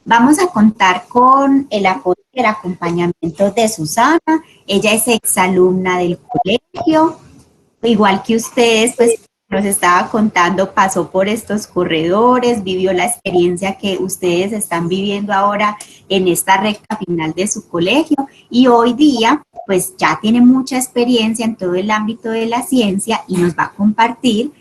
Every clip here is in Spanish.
Vamos a contar con el apoyo y el acompañamiento de Susana. Ella es exalumna del colegio, igual que ustedes, pues nos estaba contando, pasó por estos corredores, vivió la experiencia que ustedes están viviendo ahora en esta recta final de su colegio y hoy día pues ya tiene mucha experiencia en todo el ámbito de la ciencia y nos va a compartir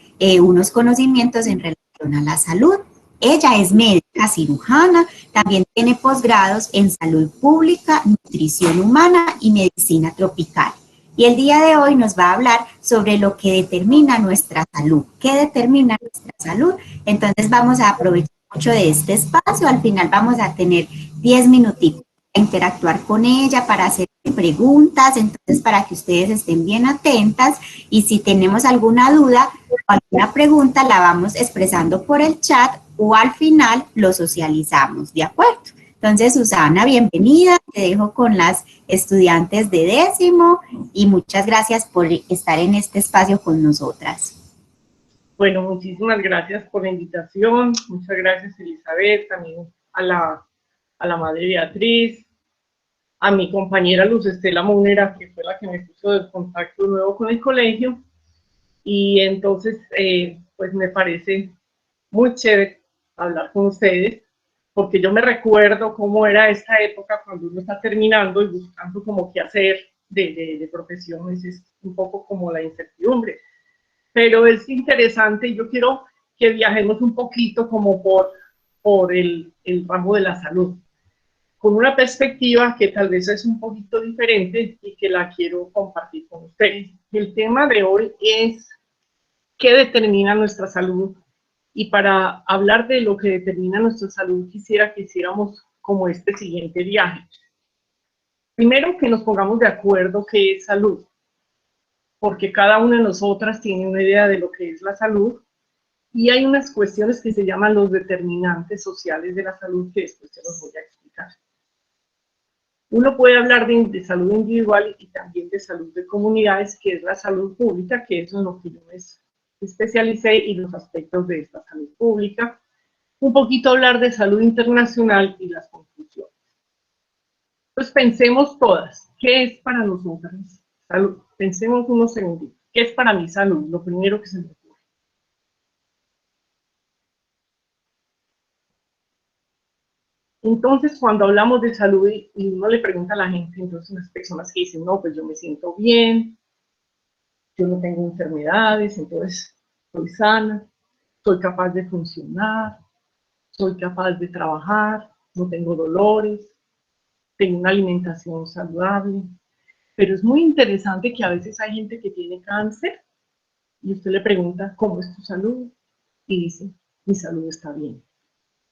unos conocimientos en relación a la salud. Ella es médica cirujana, también tiene posgrados en salud pública, nutrición humana y medicina tropical. Y el día de hoy nos va a hablar sobre lo que determina nuestra salud. ¿Qué determina nuestra salud? Entonces vamos a aprovechar mucho de este espacio. Al final vamos a tener 10 minutitos a interactuar con ella para hacer preguntas, entonces para que ustedes estén bien atentas y si tenemos alguna duda o alguna pregunta la vamos expresando por el chat o al final lo socializamos, ¿de acuerdo? Entonces, Susana, bienvenida, te dejo con las estudiantes de décimo y muchas gracias por estar en este espacio con nosotras. Bueno, muchísimas gracias por la invitación, muchas gracias Elizabeth, también a la madre Beatriz, a mi compañera Luz Estela Monera, que fue la que me puso el contacto nuevo con el colegio, y entonces pues me parece muy chévere hablar con ustedes, porque yo me recuerdo cómo era esta época cuando uno está terminando y buscando como qué hacer de profesiones, es un poco como la incertidumbre. Pero es interesante y yo quiero que viajemos un poquito como por el ramo de la salud, con una perspectiva que tal vez es un poquito diferente y que la quiero compartir con ustedes. El tema de hoy es qué determina nuestra salud. Y para hablar de lo que determina nuestra salud, quisiera que hiciéramos como este siguiente viaje. Primero, que nos pongamos de acuerdo qué es salud, porque cada una de nosotras tiene una idea de lo que es la salud, y hay unas cuestiones que se llaman los determinantes sociales de la salud, que después se los voy a explicar. Uno puede hablar de salud individual y también de salud de comunidades, que es la salud pública, que eso es lo que yo me especialicé y los aspectos de esta salud pública. Un poquito hablar de salud internacional y las conclusiones. Pues pensemos todas, ¿qué es para nosotras salud? Pensemos unos segunditos, ¿qué es para mí salud? Lo primero que se me ocurre. Entonces, cuando hablamos de salud y uno le pregunta a la gente, entonces las personas que dicen, no, pues yo me siento bien, yo no tengo enfermedades, entonces soy sana, soy capaz de funcionar, soy capaz de trabajar, no tengo dolores, tengo una alimentación saludable. Pero es muy interesante que a veces hay gente que tiene cáncer y usted le pregunta, ¿cómo es tu salud? Y dice, mi salud está bien.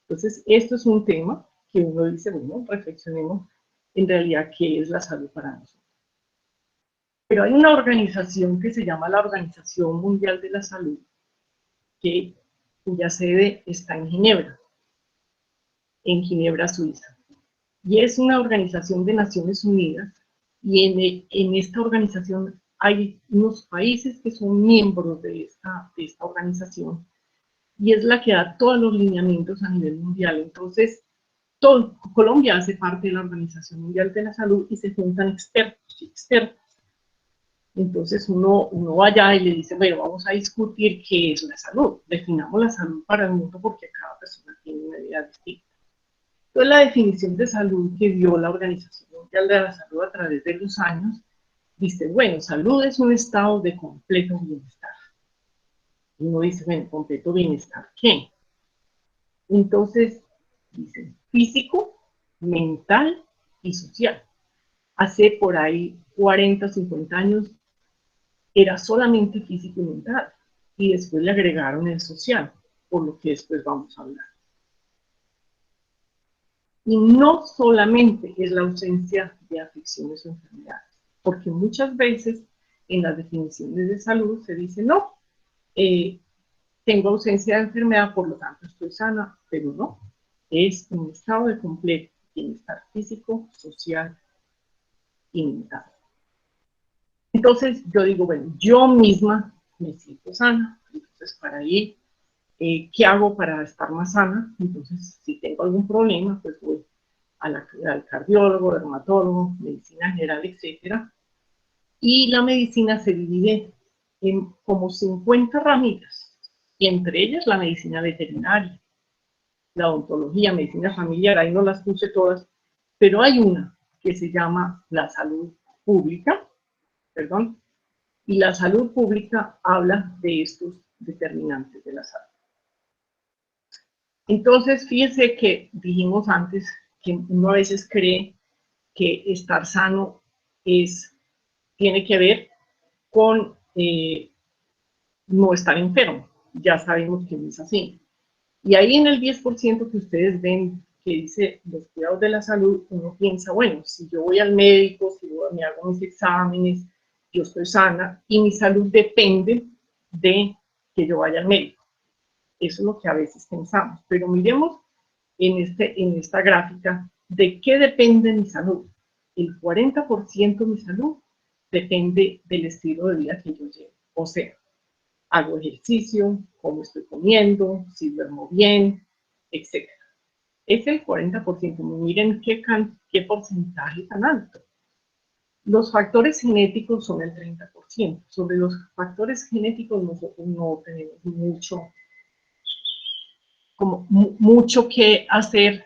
Entonces, esto es un tema que uno dice, bueno, reflexionemos en realidad qué es la salud para nosotros. Pero hay una organización que se llama la Organización Mundial de la Salud, cuya sede está en Ginebra, Suiza. Y es una organización de Naciones Unidas, y en esta organización hay unos países que son miembros de esta organización, y es la que da todos los lineamientos a nivel mundial. Entonces, Colombia hace parte de la Organización Mundial de la Salud y se juntan expertos y expertas. Entonces uno va allá y le dice, bueno, vamos a discutir qué es la salud. Definamos la salud para el mundo porque cada persona tiene una idea distinta. Entonces la definición de salud que dio la Organización Mundial de la Salud a través de los años dice, bueno, salud es un estado de completo bienestar. Y uno dice, bueno, completo bienestar, ¿qué? Entonces, dice, físico, mental y social. Hace por ahí 40, 50 años era solamente físico y mental, y después le agregaron el social, por lo que después vamos a hablar. Y no solamente es la ausencia de afecciones o enfermedades, porque muchas veces en las definiciones de salud se dice, no, tengo ausencia de enfermedad, por lo tanto estoy sana, pero no, es un estado de completo bienestar físico, social y mental. Entonces yo digo, bueno, yo misma me siento sana, entonces para ahí ¿Qué hago para estar más sana? Entonces, si tengo algún problema, pues voy al cardiólogo, dermatólogo, medicina general, etcétera. Y la medicina se divide en como 50 ramitas, y entre ellas la medicina veterinaria, la odontología, medicina familiar, ahí no las puse todas, pero hay una que se llama la salud pública, perdón, y la salud pública habla de estos determinantes de la salud. Entonces, fíjense que dijimos antes que uno a veces cree que estar sano tiene que ver con no estar enfermo. Ya sabemos que no es así. Y ahí en el 10% que ustedes ven que dice los cuidados de la salud, uno piensa, bueno, si yo voy al médico, si yo me hago mis exámenes, yo estoy sana y mi salud depende de que yo vaya al médico. Eso es lo que a veces pensamos. Pero miremos en esta gráfica de qué depende mi salud. El 40% de mi salud depende del estilo de vida que yo llevo. O sea, hago ejercicio, cómo estoy comiendo, si duermo bien, etc. Es el 40%. Miren qué porcentaje tan alto. Los factores genéticos son el 30%. Sobre los factores genéticos nosotros no tenemos mucho que hacer,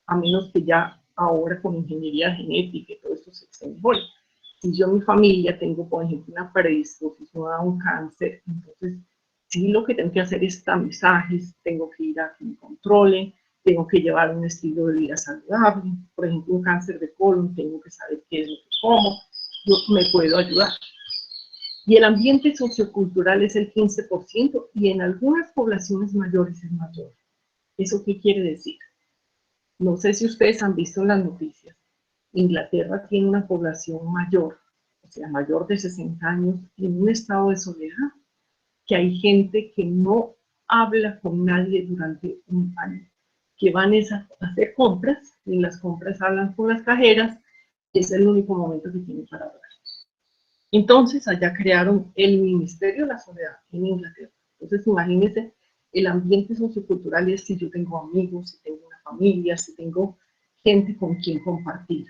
a menos que ya ahora con ingeniería genética y todo esto se mejore. Si yo en mi familia tengo, por ejemplo, una predisposición a un cáncer, entonces sí lo que tengo que hacer es tamizajes, tengo que ir a que me controle, tengo que llevar un estilo de vida saludable, por ejemplo, un cáncer de colon, tengo que saber qué es lo que como, yo me puedo ayudar. Y el ambiente sociocultural es el 15% y en algunas poblaciones mayores es mayor. ¿Eso qué quiere decir? No sé si ustedes han visto en las noticias. Inglaterra tiene una población mayor, o sea, mayor de 60 años, en un estado de soledad, que hay gente que no habla con nadie durante un año, que van a hacer compras, y en las compras hablan con las cajeras, y es el único momento que tienen para hablar. Entonces, allá crearon el Ministerio de la Soledad en Inglaterra. Entonces, imagínense, el ambiente sociocultural es si yo tengo amigos, si tengo una familia, si tengo gente con quien compartir.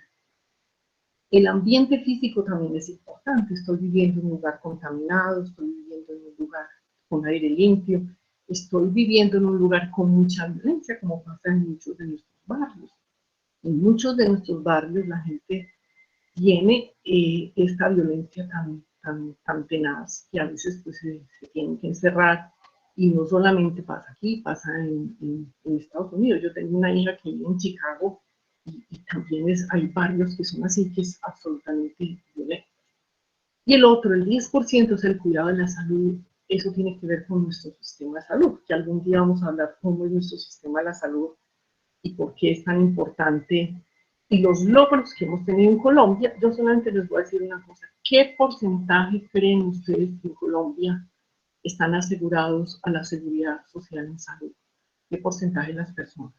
El ambiente físico también es importante. Estoy viviendo en un lugar contaminado, estoy viviendo en un lugar con aire limpio, estoy viviendo en un lugar con mucha violencia, como pasa en muchos de nuestros barrios. En muchos de nuestros barrios la gente tiene esta violencia tan tenaz que a veces pues, se tienen que encerrar, y no solamente pasa aquí, pasa en Estados Unidos. Yo tengo una hija que vive en Chicago y también hay barrios que son así, que es absolutamente violento. Y el otro, el 10%, es el cuidado de la salud. Eso tiene que ver con nuestro sistema de salud, que algún día vamos a hablar cómo es nuestro sistema de la salud y por qué es tan importante y los logros que hemos tenido en Colombia. Yo solamente les voy a decir una cosa. ¿Qué porcentaje creen ustedes que en Colombia están asegurados a la seguridad social en salud? ¿Qué porcentaje de las personas?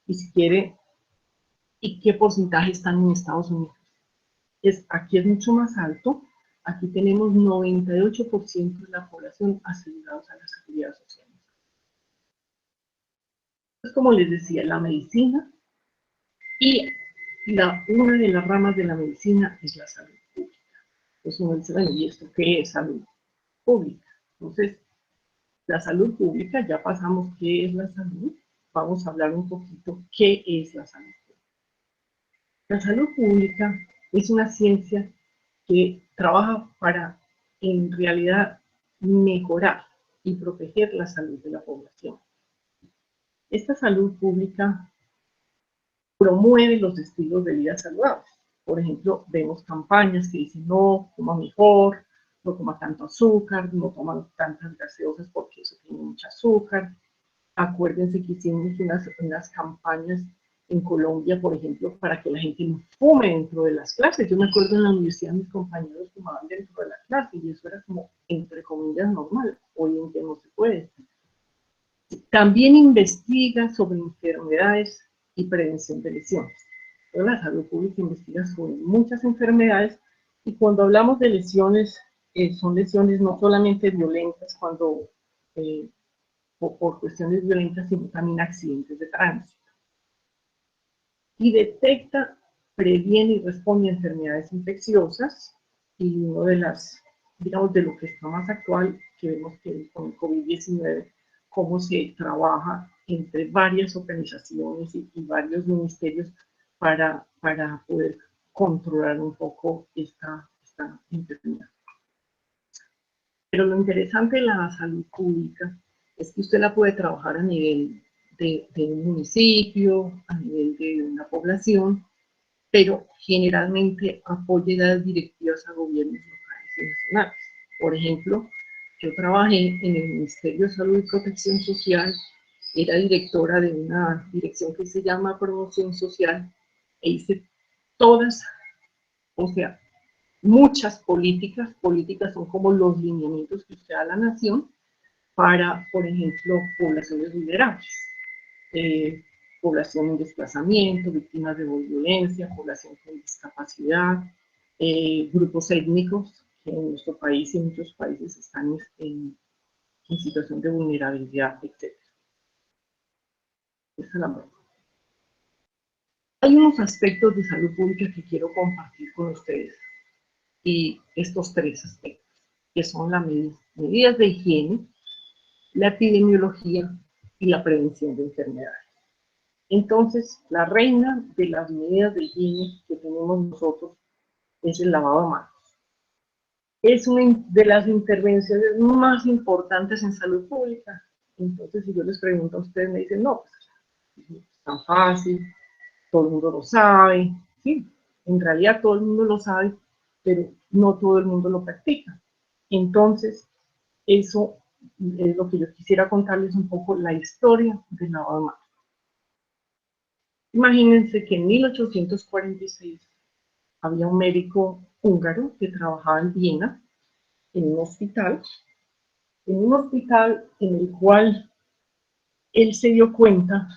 Y si quiere, ¿y qué porcentaje están en Estados Unidos? Aquí es mucho más alto. Aquí tenemos 98% de la población asegurados a la seguridad social. Entonces, como les decía, la medicina y una de las ramas de la medicina es la salud pública. Entonces uno dice, bueno, ¿y esto qué es salud pública? Entonces, la salud pública, ya pasamos qué es la salud, vamos a hablar un poquito qué es la salud pública. La salud pública es una ciencia que trabaja para, en realidad, mejorar y proteger la salud de la población. Esta salud pública promueve los estilos de vida saludables. Por ejemplo, vemos campañas que dicen, no, coma mejor, no coma tanto azúcar, no toman tantas gaseosas porque eso tiene mucho azúcar. Acuérdense que hicimos unas campañas en Colombia, por ejemplo, para que la gente no fume dentro de las clases. Yo me acuerdo en la universidad mis compañeros fumaban dentro de la clase y eso era como, entre comillas, normal. Hoy en día no se puede. También investiga sobre enfermedades y prevención de lesiones. Entonces, la salud pública investiga sobre muchas enfermedades, y cuando hablamos de lesiones, son lesiones no solamente violentas, cuando por cuestiones violentas, sino también accidentes de tránsito. Y detecta, previene y responde a enfermedades infecciosas, y uno de las, digamos, de lo que está más actual, que vemos que con el COVID-19, cómo se trabaja entre varias organizaciones y varios ministerios para poder controlar un poco esta enfermedad. Pero lo interesante de la salud pública es que usted la puede trabajar a nivel de un municipio, a nivel de una población, pero generalmente apoya y da directivas a gobiernos locales y nacionales. Por ejemplo, yo trabajé en el Ministerio de Salud y Protección Social, era directora de una dirección que se llama Promoción Social, e hice todas, o sea, muchas políticas son como los lineamientos que usted da a la nación para, por ejemplo, poblaciones vulnerables, población en desplazamiento, víctimas de violencia, población con discapacidad, grupos étnicos que en nuestro país y en muchos países están en situación de vulnerabilidad, etc. Esa es la verdad. Hay unos aspectos de salud pública que quiero compartir con ustedes, y estos tres aspectos, que son las medidas de higiene, la epidemiología y la prevención de enfermedades. Entonces, la reina de las medidas de higiene que tenemos nosotros es el lavado de manos. Es una de las intervenciones más importantes en salud pública. Entonces, si yo les pregunto a ustedes, me dicen, no, pues es tan fácil, todo el mundo lo sabe. Sí, en realidad todo el mundo lo sabe, pero no todo el mundo lo practica. Entonces, eso es lo que yo quisiera contarles un poco, la historia del lavado de manos. Imagínense que en 1846 había un médico húngaro que trabajaba en Viena, en un hospital en el cual él se dio cuenta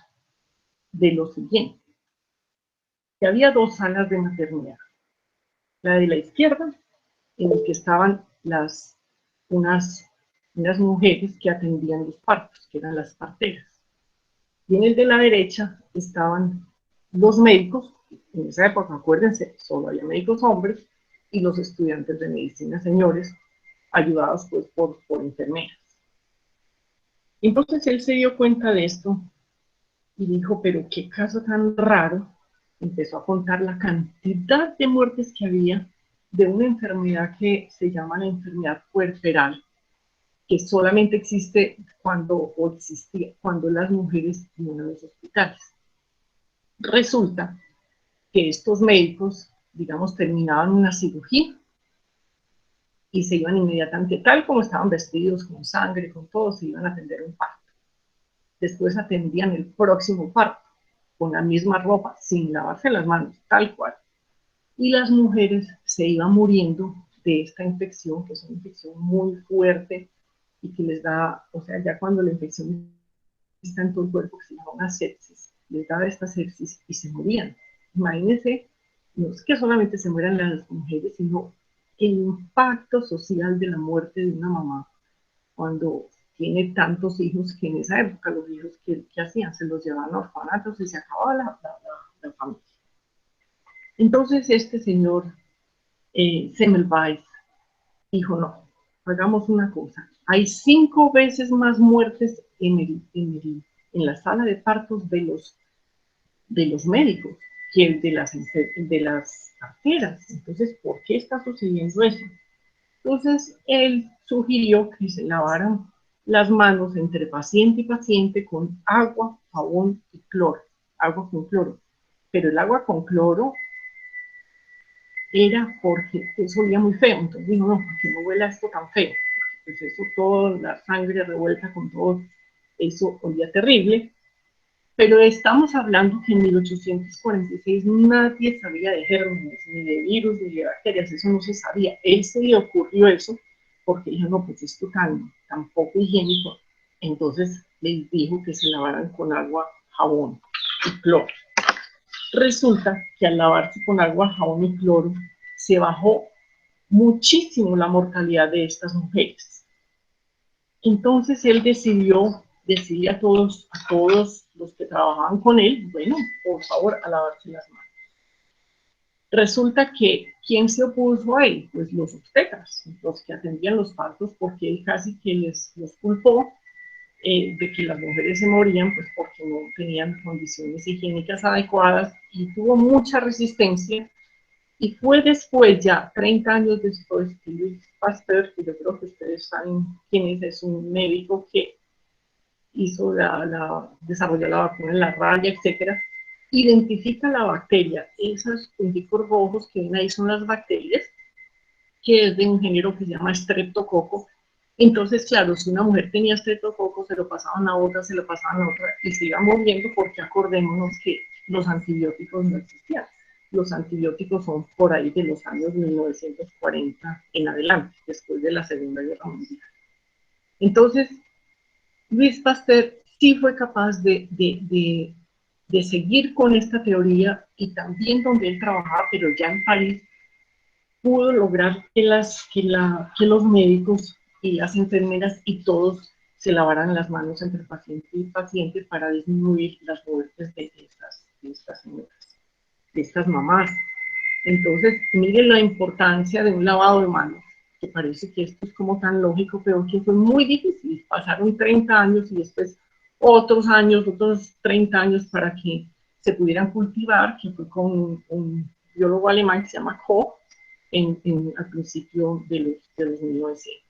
de lo siguiente, que había dos salas de maternidad. La de la izquierda, en el que estaban unas mujeres que atendían los partos, que eran las parteras. Y en el de la derecha estaban los médicos, en esa época, acuérdense, solo había médicos hombres, y los estudiantes de medicina, señores, ayudados pues por enfermeras. Entonces él se dio cuenta de esto y dijo, pero qué caso tan raro. Empezó a contar la cantidad de muertes que había de una enfermedad que se llama la enfermedad puerperal, que solamente existe cuando las mujeres vienen a los hospitales. Resulta que estos médicos, digamos, terminaban una cirugía y se iban inmediatamente, tal como estaban vestidos, con sangre, con todo, se iban a atender un parto. Después atendían el próximo parto, con la misma ropa, sin lavarse las manos, tal cual. Y las mujeres se iban muriendo de esta infección, que es una infección muy fuerte y que les da, o sea, ya cuando la infección está en todo el cuerpo, que se llama una sepsis, les daba esta sepsis y se morían. Imagínense, no es que solamente se mueran las mujeres, sino el impacto social de la muerte de una mamá cuando tiene tantos hijos, que en esa época los hijos que hacían, se los llevaban a orfanatos y se acababa la familia. Entonces este señor Semmelweis dijo, no, hagamos una cosa, hay 5 veces más muertes en la sala de partos de los médicos que de las parteras. Entonces, ¿por qué está sucediendo eso? Entonces, él sugirió que se lavaran las manos entre paciente y paciente con agua, jabón y cloro, agua con cloro. Pero el agua con cloro era porque eso olía muy feo. Entonces dijo, no, que no huela esto tan feo. Pues eso, toda la sangre revuelta con todo, eso olía terrible. Pero estamos hablando que en 1846 nadie sabía de gérmenes, ni de virus, ni de bacterias, eso no se sabía. Él se le ocurrió eso porque dijo, no, pues esto tan poco higiénico. Entonces les dijo que se lavaran con agua, jabón y cloro. Resulta que al lavarse con agua, jabón y cloro, se bajó muchísimo la mortalidad de estas mujeres. Entonces él decidió decirle a todos los que trabajaban con él, bueno, por favor, a lavarse las manos. Resulta que, ¿quién se opuso a él? Pues los obstetras, los que atendían los partos, porque él casi que los culpó de que las mujeres se morían, pues porque no tenían condiciones higiénicas adecuadas, y tuvo mucha resistencia, y fue después, ya 30 años después, que Louis Pasteur, que yo creo que ustedes saben quién es un médico que hizo desarrolló la vacuna en la rabia, etcétera, identifica la bacteria. Esos punticos rojos que ven ahí son las bacterias, que es de un género que se llama Streptococcus. Entonces, claro, si una mujer tenía Streptococcus, se lo pasaban a otra, se lo pasaban a otra, y se iba moviendo, porque acordémonos que los antibióticos no existían. Los antibióticos son por ahí de los años 1940 en adelante, después de la Segunda Guerra Mundial. Entonces, Louis Pasteur sí fue capaz de seguir con esta teoría, y también donde él trabajaba, pero ya en París, pudo lograr que los médicos y las enfermeras y todos se lavaran las manos entre paciente y paciente para disminuir las muertes de estas señoras, de estas mamás. Entonces, miren la importancia de un lavado de manos, que parece que esto es como tan lógico, pero que fue muy difícil. Pasaron 30 años y después otros 30 años para que se pudieran cultivar, que fue con un biólogo alemán que se llama Koch, al principio de los 1900.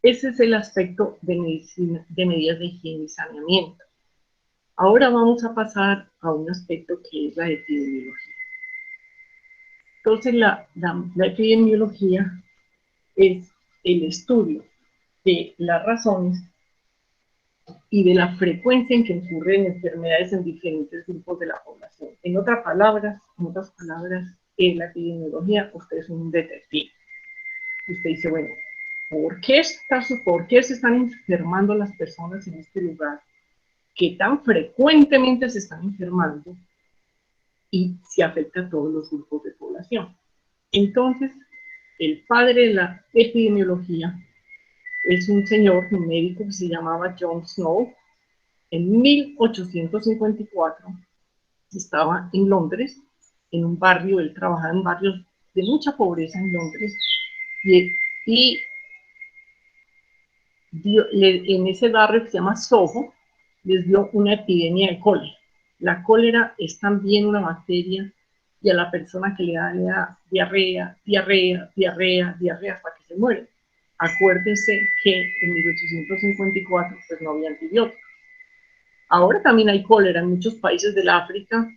Ese es el aspecto de medicina, de medidas de higiene y saneamiento. Ahora vamos a pasar a un aspecto que es la epidemiología. Entonces, la epidemiología es el estudio de las razones y de la frecuencia en que ocurren enfermedades en diferentes grupos de la población. En otras palabras, en la epidemiología, usted es un detective. Usted dice, bueno, ¿por qué se están enfermando las personas en este lugar? ¿Qué tan frecuentemente se están enfermando? Y si afecta a todos los grupos de población. Entonces, el padre de la epidemiología es un señor, un médico que se llamaba John Snow. En 1854 estaba en Londres, en un barrio, él trabajaba en barrios de mucha pobreza en Londres, y en ese barrio que se llama Soho, les dio una epidemia de cólera. La cólera es también una bacteria, y a la persona que le da diarrea hasta que se muere. Acuérdense que en 1854 pues no había antibióticos. Ahora también hay cólera en muchos países del África.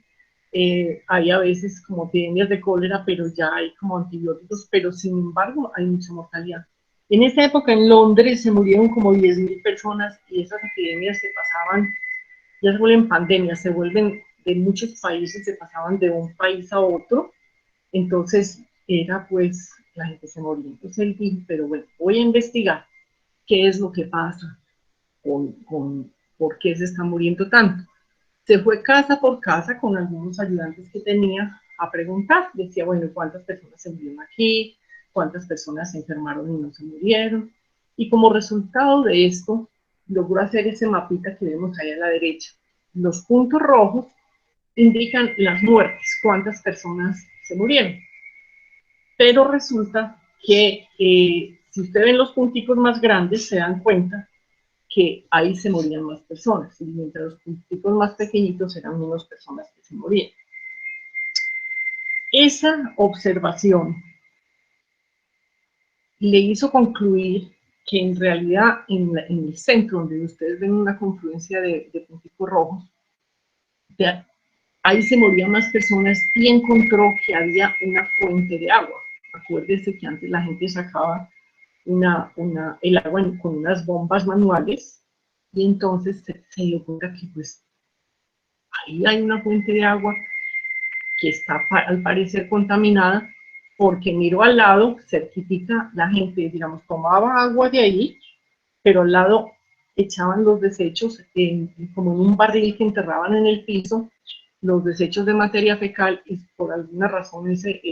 Hay a veces como epidemias de cólera, pero ya hay como antibióticos, pero sin embargo hay mucha mortalidad. En esa época en Londres se murieron como 10.000 personas, y esas epidemias se pasaban, ya se vuelven pandemias, se vuelven de muchos países, se pasaban de un país a otro. Entonces era pues, la gente se moría. Entonces él dijo, pero bueno, voy a investigar qué es lo que pasa por qué se está muriendo tanto. Se fue casa por casa con algunos ayudantes que tenía a preguntar. Decía, bueno, ¿cuántas personas se murieron aquí? ¿Cuántas personas se enfermaron y no se murieron? Y como resultado de esto, logró hacer ese mapita que vemos ahí a la derecha. Los puntos rojos indican las muertes, cuántas personas se murieron. Pero resulta que si ustedes ven los punticos más grandes, se dan cuenta que ahí se morían más personas, y mientras los punticos más pequeñitos eran menos personas que se morían. Esa observación le hizo concluir que en realidad en el centro, donde ustedes ven una confluencia de punticos rojos, ahí se morían más personas, y encontró que había una fuente de agua. Acuérdense que antes la gente sacaba el agua con unas bombas manuales, y entonces se dio cuenta que pues ahí hay una fuente de agua que está al parecer contaminada, porque miró al lado, certifica, la gente, digamos, tomaba agua de ahí, pero al lado echaban los desechos como en un barril que enterraban en el piso, los desechos de materia fecal, y por alguna razón ese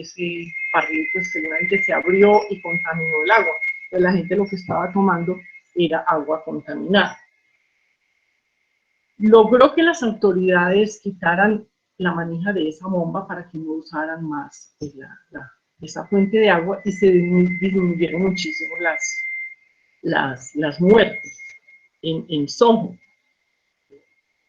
barril pues seguramente se abrió y contaminó el agua. Entonces la gente lo que estaba tomando era agua contaminada. Logró que las autoridades quitaran la manija de esa bomba para que no usaran más esa fuente de agua y se disminuyeron muchísimo las muertes en Soho.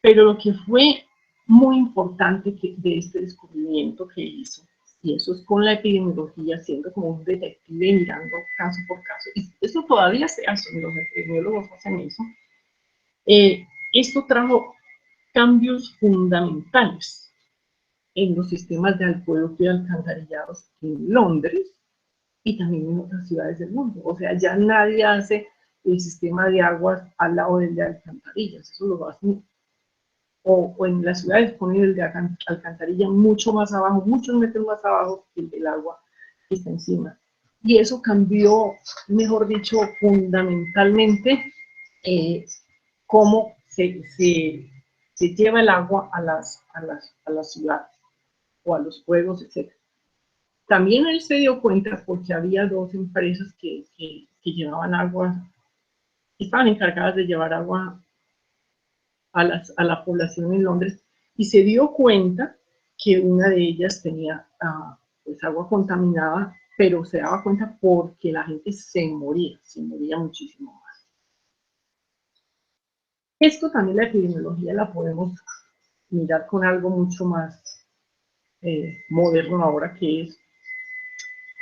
Pero lo que fue muy importante de este descubrimiento que hizo, y eso es con la epidemiología, siendo como un detective mirando caso por caso, y eso todavía se hace, los epidemiólogos hacen eso, esto trajo cambios fundamentales en los sistemas de acueducto y alcantarillados en Londres y también en otras ciudades del mundo. O sea, ya nadie hace el sistema de aguas al lado del de alcantarillas, eso lo hacen, o en las ciudades ponen el de alcantarilla mucho más abajo, muchos metros más abajo que el del agua que está encima. Y eso cambió, mejor dicho, fundamentalmente cómo se lleva el agua a las ciudades o a los pueblos, etc. También él se dio cuenta porque había dos empresas que llevaban agua, estaban encargadas de llevar agua a la población en Londres, y se dio cuenta que una de ellas tenía pues agua contaminada, pero se daba cuenta porque la gente se moría muchísimo más. Esto también la epidemiología la podemos mirar con algo mucho más moderno ahora, que es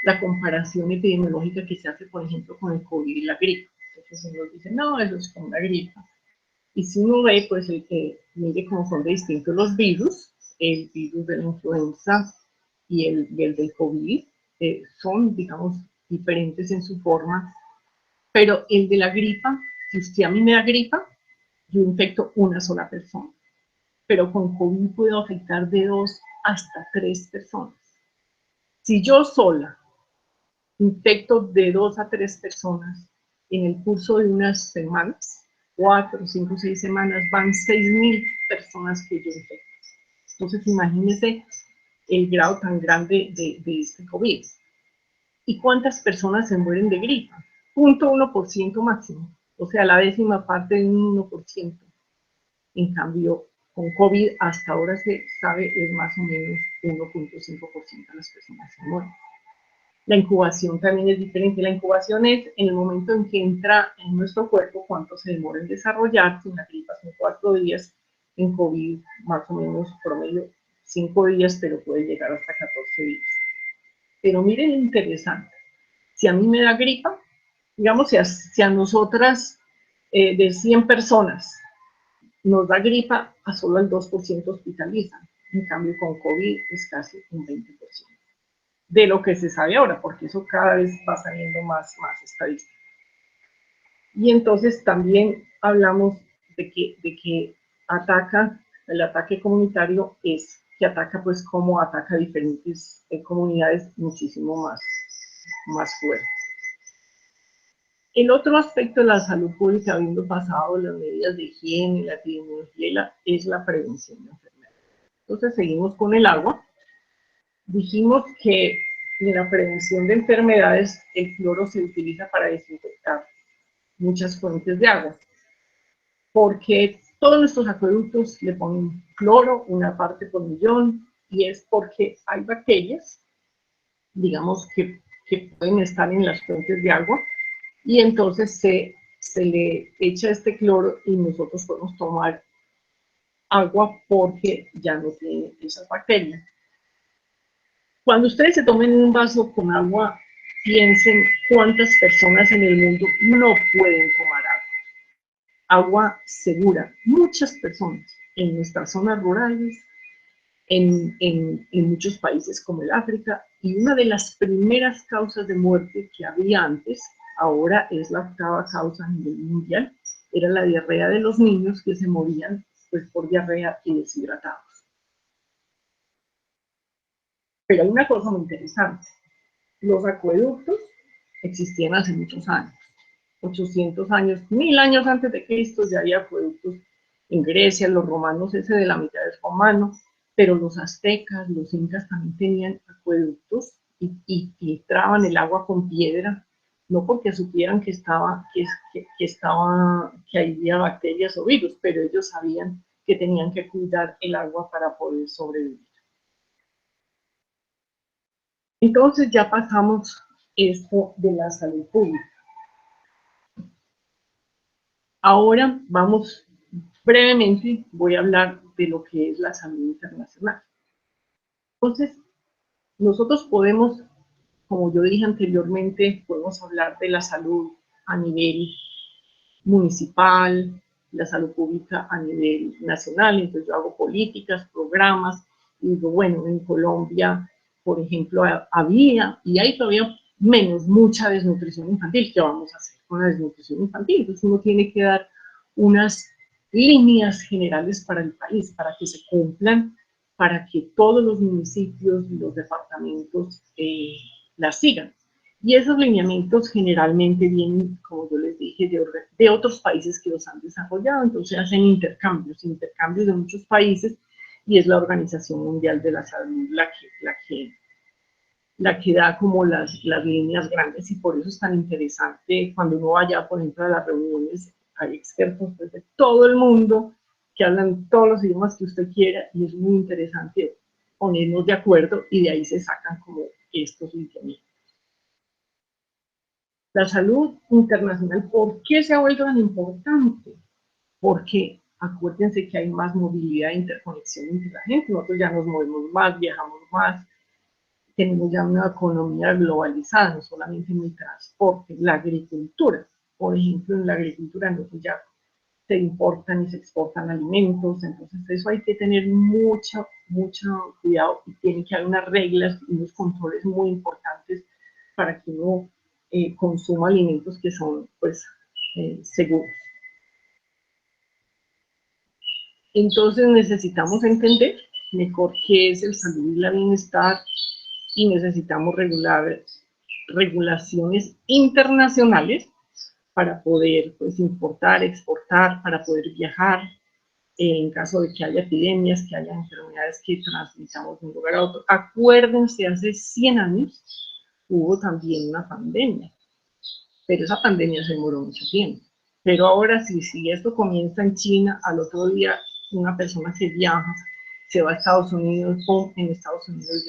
la comparación epidemiológica que se hace, por ejemplo, con el COVID y la gripe. Entonces uno dice, no, eso es como una gripa. Y si uno ve, pues, mire cómo son de distintos los virus, el virus de la influenza y el del COVID, son, digamos, diferentes en su forma, pero el de la gripa, si usted a mí me da gripa, yo infecto una sola persona, pero con COVID puedo afectar de 2 hasta 3 personas. Si yo sola infecto de 2 a 3 personas en el curso de unas semanas, 4, 5, 6 semanas, van 6.000 personas que yo infecto. Entonces, imagínense el grado tan grande de este COVID. ¿Y cuántas personas se mueren de gripa? 0.1% máximo, o sea, la décima parte de un 1%. En cambio, con COVID hasta ahora se sabe es más o menos 1.5% de las personas que mueren. La incubación también es diferente. La incubación es en el momento en que entra en nuestro cuerpo, cuánto se demora en desarrollarse. En la gripa son 4 días, en COVID más o menos promedio 5 días, pero puede llegar hasta 14 días. Pero miren lo interesante, si a mí me da gripa, digamos, si a nosotras de 100 personas nos da gripa, a solo el 2% hospitalizan. En cambio, con COVID es casi un 20%. De lo que se sabe ahora, porque eso cada vez va saliendo más estadística. Y entonces también hablamos de que ataca, el ataque comunitario es que ataca pues como ataca diferentes comunidades muchísimo más fuerte. El otro aspecto de la salud pública, habiendo pasado las medidas de higiene, la epidemiología, es la prevención de enfermedades. Entonces seguimos con el agua. Dijimos que en la prevención de enfermedades el cloro se utiliza para desinfectar muchas fuentes de agua, porque todos nuestros acueductos le ponen cloro, una parte por millón, y es porque hay bacterias, digamos, que pueden estar en las fuentes de agua, y entonces se le echa este cloro y nosotros podemos tomar agua porque ya no tiene esas bacterias. Cuando ustedes se tomen un vaso con agua, piensen cuántas personas en el mundo no pueden tomar agua. Agua segura, muchas personas en nuestras zonas rurales, en muchos países como el África, y una de las primeras causas de muerte que había antes, ahora es la octava causa a nivel mundial, era la diarrea de los niños que se morían pues, por diarrea y deshidratados. Pero hay una cosa muy interesante. Los acueductos existían hace muchos años, 800 años, 1000 años antes de Cristo ya había acueductos en Grecia, los romanos, ese de la mitad es romano, pero los aztecas, los incas también tenían acueductos y filtraban el agua con piedra no porque supieran que que había bacterias o virus, pero ellos sabían que tenían que cuidar el agua para poder sobrevivir. Entonces ya pasamos esto de la salud pública. Ahora vamos, brevemente voy a hablar de lo que es la salud internacional. Entonces, nosotros podemos, como yo dije anteriormente, podemos hablar de la salud a nivel municipal, la salud pública a nivel nacional. Entonces yo hago políticas, programas, y digo, bueno, en Colombia, por ejemplo, había, y hay todavía menos, mucha desnutrición infantil. ¿Qué vamos a hacer con la desnutrición infantil? Entonces uno tiene que dar unas líneas generales para el país, para que se cumplan, para que todos los municipios y los departamentos las sigan. Y esos lineamientos generalmente vienen, como yo les dije, de otros países que los han desarrollado. Entonces hacen intercambios de muchos países, y es la Organización Mundial de la Salud la que da como las líneas grandes, y por eso es tan interesante cuando uno vaya, por ejemplo, a las reuniones, hay expertos pues, de todo el mundo que hablan todos los idiomas que usted quiera, y es muy interesante ponernos de acuerdo, y de ahí se sacan como estos lineamientos. La salud internacional, ¿por qué se ha vuelto tan importante? Porque acuérdense que hay más movilidad e interconexión entre la gente. Nosotros ya nos movemos más, viajamos más, tenemos ya una economía globalizada, no solamente en el transporte, la agricultura. Por ejemplo, en la agricultura nosotros ya se importan y se exportan alimentos, entonces eso hay que tener mucho cuidado, y tiene que haber unas reglas y unos controles muy importantes para que uno consuma alimentos que son pues seguros. Entonces necesitamos entender mejor qué es el salud y el bienestar, y necesitamos regulaciones internacionales para poder pues, importar, exportar, para poder viajar, en caso de que haya epidemias, que haya enfermedades que transmitamos de un lugar a otro. Acuérdense, hace 100 años hubo también una pandemia, pero esa pandemia se demoró mucho tiempo. Pero ahora sí, si esto comienza en China, al otro día una persona que viaja, se va a Estados Unidos, ¡pum!, en Estados Unidos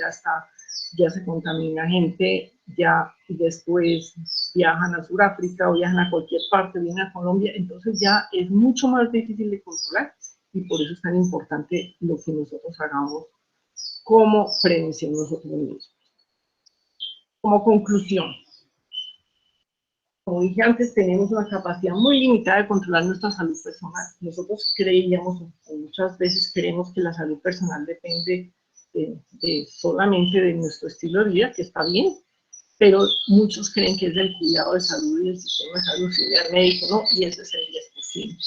ya se contamina gente, ya después viajan a Sudáfrica o viajan a cualquier parte, vienen a Colombia, entonces ya es mucho más difícil de controlar, y por eso es tan importante lo que nosotros hagamos como prevención nosotros mismos. Como conclusión, como dije antes, tenemos una capacidad muy limitada de controlar nuestra salud personal. Nosotros creíamos, o muchas veces creemos, que la salud personal depende solamente de nuestro estilo de vida, que está bien, pero muchos creen que es del cuidado de salud y del sistema de salud, el médico, ¿no? Y ese es el 10%.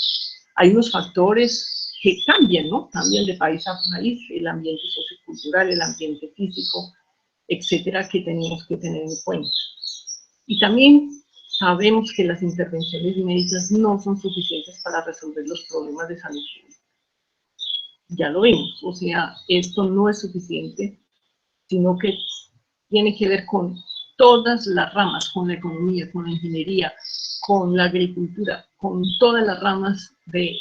Hay unos factores que cambian, ¿no? Cambian de país a país, el ambiente sociocultural, el ambiente físico, etcétera, que tenemos que tener en cuenta. Y también sabemos que las intervenciones médicas no son suficientes para resolver los problemas de salud pública. Ya lo vimos, o sea, esto no es suficiente, sino que tiene que ver con todas las ramas, con la economía, con la ingeniería, con la agricultura, con todas las ramas de,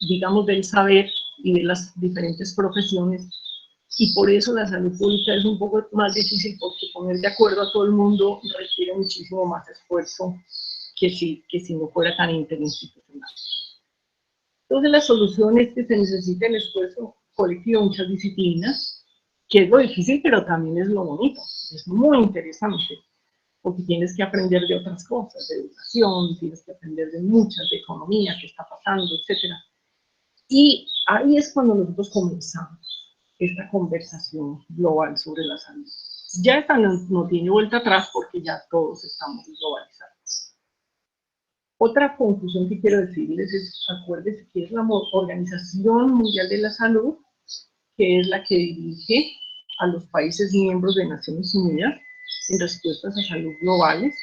digamos, del saber y de las diferentes profesiones. Y por eso la salud pública es un poco más difícil, porque poner de acuerdo a todo el mundo requiere muchísimo más esfuerzo que si no fuera tan interinstitucional. Entonces la solución es que se necesita el esfuerzo colectivo de muchas disciplinas, que es lo difícil, pero también es lo bonito, es muy interesante, porque tienes que aprender de otras cosas, de educación, tienes que aprender de muchas, de economía, qué está pasando, etc. Y ahí es cuando nosotros comenzamos esta conversación global sobre la salud. Ya esta no tiene vuelta atrás, porque ya todos estamos globalizados. Otra conclusión que quiero decirles es, acuérdense que es la Organización Mundial de la Salud, que es la que dirige a los países miembros de Naciones Unidas en respuestas a salud globales,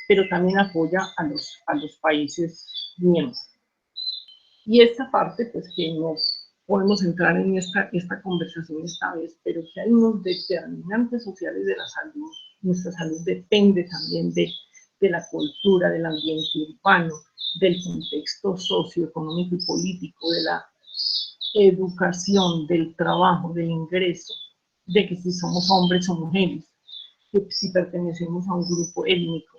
pero también apoya a los países miembros. Y esta parte, pues que no podemos entrar en esta conversación esta vez, pero que hay unos determinantes sociales de la salud. Nuestra salud depende también de de la cultura, del ambiente urbano, del contexto socioeconómico y político, de la educación, del trabajo, del ingreso, de que si somos hombres o mujeres, que si pertenecemos a un grupo étnico,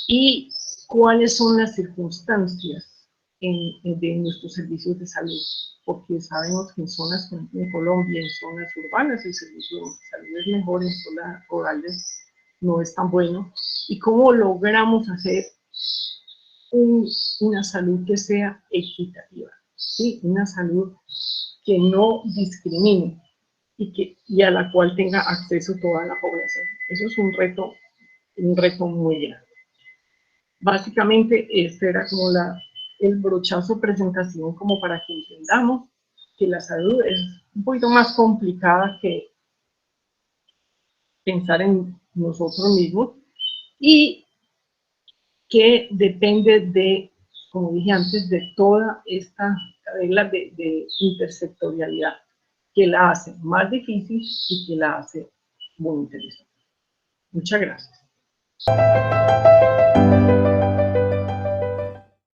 y cuáles son las circunstancias de nuestros servicios de salud, porque sabemos que en zonas, en Colombia, en zonas urbanas, el servicio de salud es mejor, en zonas rurales no es tan bueno, y cómo logramos hacer una salud que sea equitativa, ¿sí? Una salud que no discrimine y a la cual tenga acceso toda la población. Eso es un reto muy grande. Básicamente, este era como el brochazo de presentación, como para que entendamos que la salud es un poquito más complicada que pensar en nosotros mismos y que depende de, como dije antes, de toda esta regla de intersectorialidad que la hace más difícil y que la hace muy interesante. Muchas gracias.